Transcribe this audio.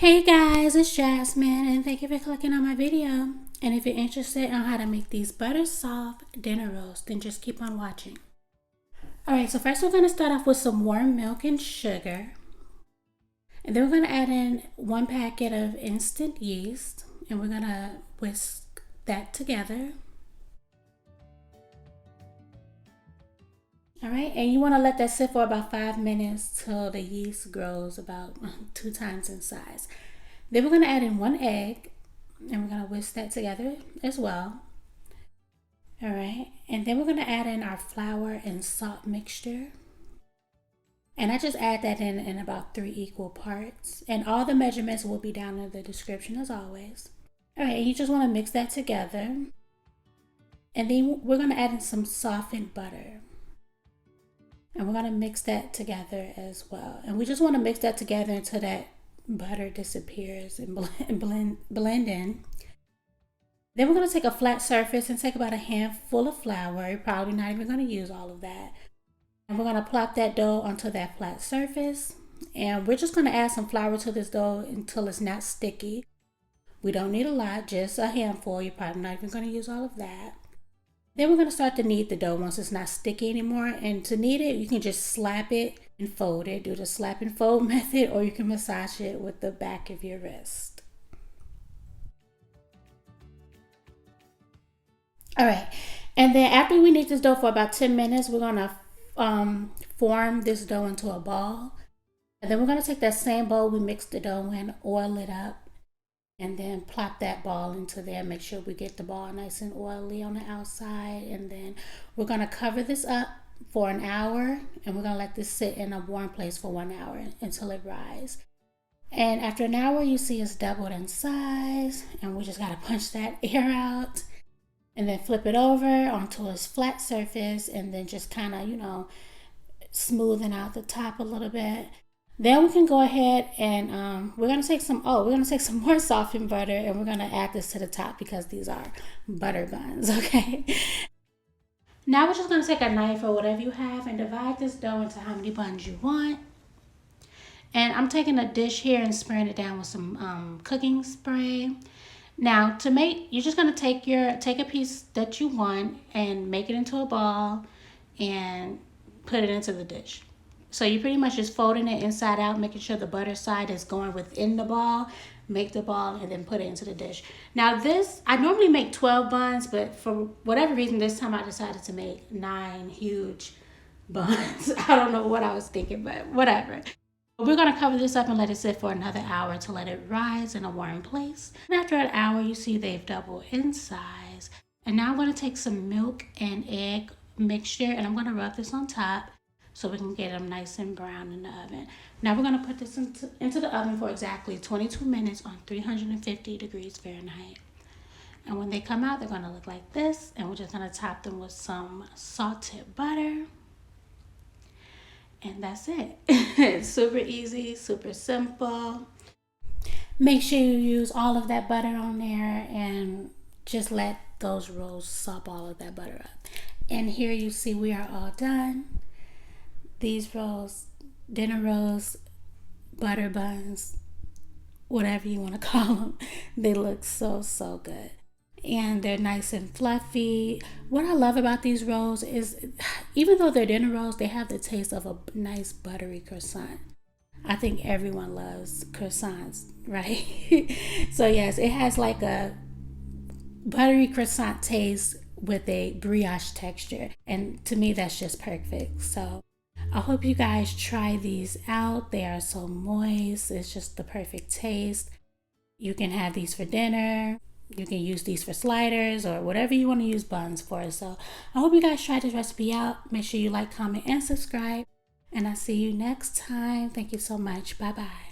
Hey guys, it's Jasmine and thank you for clicking on my video. And if you're interested on how to make these Buttersoft dinner rolls, then just keep on watching. Alright, so first we're going to start off with some warm milk and sugar. And then we're going to add in 1 packet of instant yeast. And we're going to whisk that together. Alright, and you want to let that sit for about 5 minutes till the yeast grows about 2 times in size. Then we're going to add in 1 egg, and we're going to whisk that together as well. Alright, and then we're going to add in our flour and salt mixture. And I just add that in about 3 equal parts. And all the measurements will be down in the description as always. Alright, and you just want to mix that together. And then we're going to add in some softened butter. And we're going to mix that together as well. And we just want to mix that together until that butter disappears and blend in. Then we're going to take a flat surface and take about a handful of flour. You're probably not even going to use all of that. And we're going to plop that dough onto that flat surface. And we're just going to add some flour to this dough until it's not sticky. We don't need a lot, just a handful. You're probably not even going to use all of that. Then we're going to start to knead the dough once it's not sticky anymore. And to knead it, you can just slap it and fold it. Do the slap and fold method, or you can massage it with the back of your wrist. All right. And then after we knead this dough for about 10 minutes, we're going to form this dough into a ball. And then we're going to take that same bowl we mixed the dough in, oil it up. And then plop that ball into there. Make sure we get the ball nice and oily on the outside. And then we're going to cover this up for an hour. And we're going to let this sit in a warm place for 1 hour until it rise. And after an hour, you see it's doubled in size. And we just got to punch that air out. And then flip it over onto its flat surface. And then just kind of, smoothing out the top a little bit. Then we can go ahead and we're gonna take some more softened butter, and we're gonna add this to the top because these are butter buns, okay? Now we're just gonna take a knife or whatever you have and divide this dough into how many buns you want. And I'm taking a dish here and spraying it down with some cooking spray. Now you're just gonna take a piece that you want and make it into a ball and put it into the dish. So you're pretty much just folding it inside out, making sure the butter side is going within the ball. Make the ball and then put it into the dish. Now I normally make 12 buns, but for whatever reason, this time I decided to make 9 huge buns. I don't know what I was thinking, but whatever. We're gonna cover this up and let it sit for another hour to let it rise in a warm place. And after an hour, you see they've doubled in size. And now I'm gonna take some milk and egg mixture, and I'm gonna rub this on top, so we can get them nice and brown in the oven. Now we're going to put this into the oven for exactly 22 minutes on 350 degrees Fahrenheit. And when they come out, they're going to look like this. And we're just going to top them with some salted butter. And that's it. It's super easy, super simple. Make sure you use all of that butter on there and just let those rolls soak all of that butter up. And here you see we are all done. These rolls, dinner rolls, butter buns, whatever you want to call them, they look so good. And they're nice and fluffy. What I love about these rolls is, even though they're dinner rolls, they have the taste of a nice buttery croissant. I think everyone loves croissants, right? So yes, it has like a buttery croissant taste with a brioche texture. And to me, that's just perfect. So I hope you guys try these out. They are so moist. It's just the perfect taste. You can have these for dinner. You can use these for sliders or whatever you want to use buns for. So I hope you guys try this recipe out. Make sure you like, comment, and subscribe. And I'll see you next time. Thank you so much. Bye-bye.